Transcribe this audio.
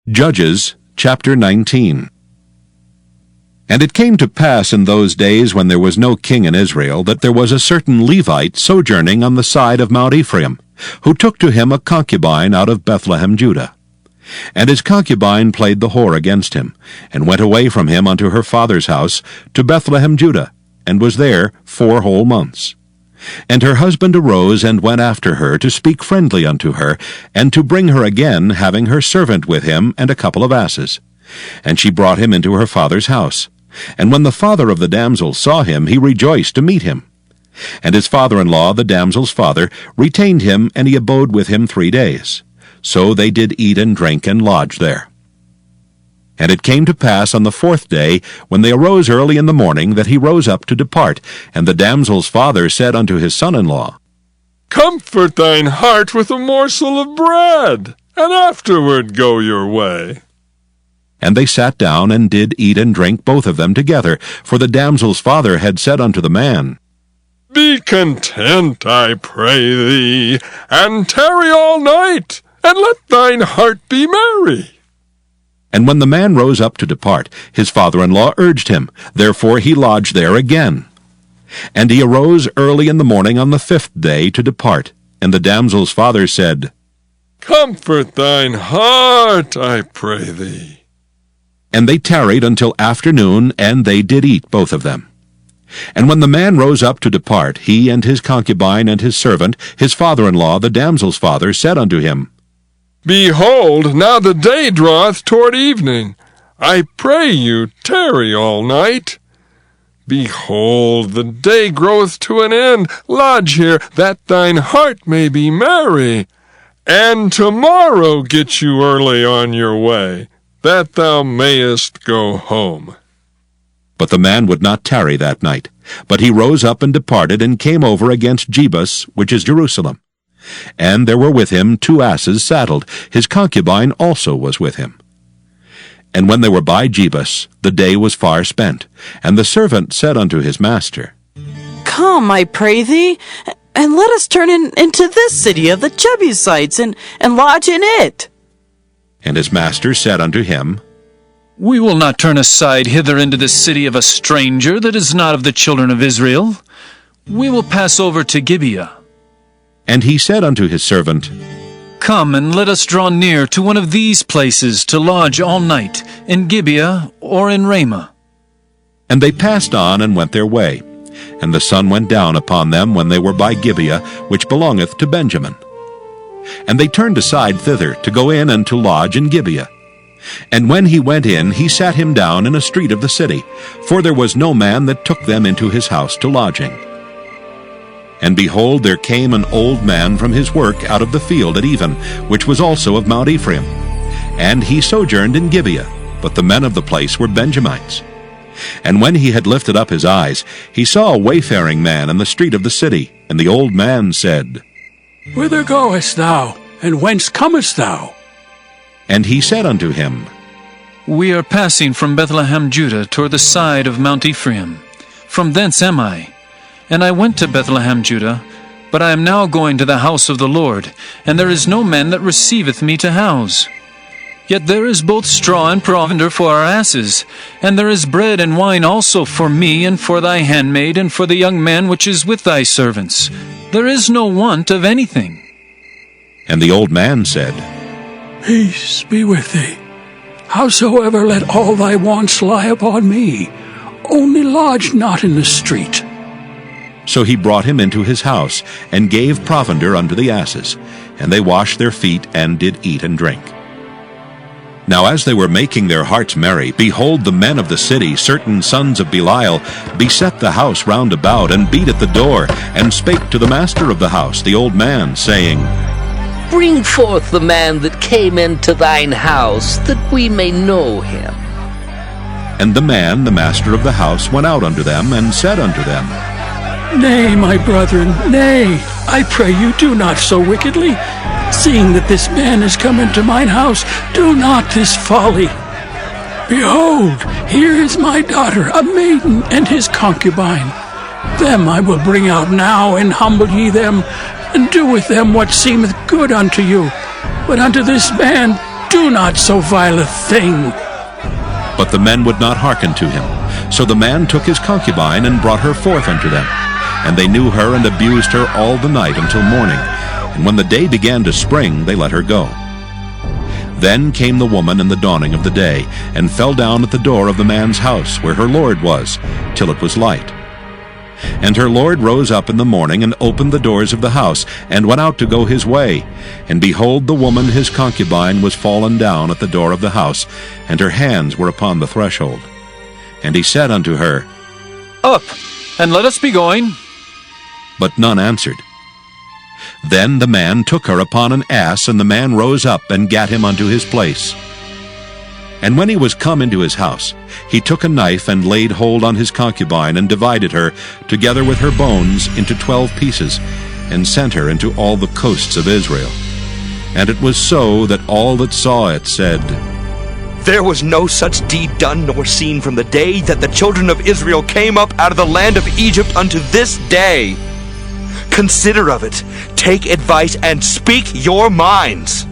Judges chapter 19. And it came to pass in those days, when there was no king in Israel, that there was a certain Levite sojourning on the side of Mount Ephraim, who took to him a concubine out of Bethlehem, Judah. And his concubine played the whore against him, and went away from him unto her father's house to Bethlehem, Judah, and was there 4 whole months. And her husband arose and went after her to speak friendly unto her, and to bring her again, having her servant with him and a couple of asses. And she brought him into her father's house. And when the father of the damsel saw him, he rejoiced to meet him. And his father-in-law, the damsel's father, retained him, and he abode with him 3 days. So they did eat and drink and lodge there. And it came to pass on the 4th day, when they arose early in the morning, that he rose up to depart. And the damsel's father said unto his son-in-law, Comfort thine heart with a morsel of bread, and afterward go your way. And they sat down, and did eat and drink both of them together. For the damsel's father had said unto the man, Be content, I pray thee, and tarry all night, and let thine heart be merry. And when the man rose up to depart, his father-in-law urged him. Therefore he lodged there again. And he arose early in the morning on the 5th day to depart. And the damsel's father said, Comfort thine heart, I pray thee. And they tarried until afternoon, and they did eat both of them. And when the man rose up to depart, he and his concubine and his servant, his father-in-law, the damsel's father, said unto him, Behold, now the day draweth toward evening. I pray you, tarry all night. Behold, the day groweth to an end. Lodge here, that thine heart may be merry. And tomorrow get you early on your way, that thou mayest go home. But the man would not tarry that night. But he rose up and departed, and came over against Jebus, which is Jerusalem. And there were with him 2 asses saddled. His concubine also was with him. And when they were by Jebus, the day was far spent. And the servant said unto his master, Come, I pray thee, and let us turn into this city of the Jebusites, and lodge in it. And his master said unto him, We will not turn aside hither into the city of a stranger that is not of the children of Israel. We will pass over to Gibeah. And he said unto his servant, Come, and let us draw near to one of these places to lodge all night, in Gibeah or in Ramah. And they passed on and went their way. And the sun went down upon them when they were by Gibeah, which belongeth to Benjamin. And they turned aside thither to go in and to lodge in Gibeah. And when he went in, he sat him down in a street of the city, for there was no man that took them into his house to lodging. And behold, there came an old man from his work out of the field at even, which was also of Mount Ephraim. And he sojourned in Gibeah, but the men of the place were Benjamites. And when he had lifted up his eyes, he saw a wayfaring man in the street of the city. And the old man said, Whither goest thou, and whence comest thou? And he said unto him, We are passing from Bethlehem, Judah, toward the side of Mount Ephraim. From thence am I. And I went to Bethlehem, Judah, but I am now going to the house of the Lord, and there is no man that receiveth me to house. Yet there is both straw and provender for our asses, and there is bread and wine also for me, and for thy handmaid, and for the young man which is with thy servants. There is no want of anything. And the old man said, Peace be with thee. Howsoever, let all thy wants lie upon me. Only lodge not in the street. So he brought him into his house, and gave provender unto the asses. And they washed their feet, and did eat and drink. Now as they were making their hearts merry, behold, the men of the city, certain sons of Belial, beset the house round about, and beat at the door, and spake to the master of the house, the old man, saying, Bring forth the man that came into thine house, that we may know him. And the man, the master of the house, went out unto them, and said unto them, Nay, my brethren, nay, I pray you, do not so wickedly. Seeing that this man is come into mine house, do not this folly. Behold, here is my daughter, a maiden, and his concubine. Them I will bring out now, and humble ye them, and do with them what seemeth good unto you. But unto this man do not so vile a thing. But the men would not hearken to him. So the man took his concubine and brought her forth unto them. And they knew her and abused her all the night until morning. And when the day began to spring, they let her go. Then came the woman in the dawning of the day, and fell down at the door of the man's house, where her lord was, till it was light. And her lord rose up in the morning, and opened the doors of the house, and went out to go his way. And behold, the woman his concubine was fallen down at the door of the house, and her hands were upon the threshold. And he said unto her, Up, and let us be going. But none answered. Then the man took her upon an ass, and the man rose up and gat him unto his place. And when he was come into his house, he took a knife and laid hold on his concubine, and divided her, together with her bones, into 12 pieces, and sent her into all the coasts of Israel. And it was so that all that saw it said, There was no such deed done nor seen from the day that the children of Israel came up out of the land of Egypt unto this day. Consider of it, take advice, and speak your minds.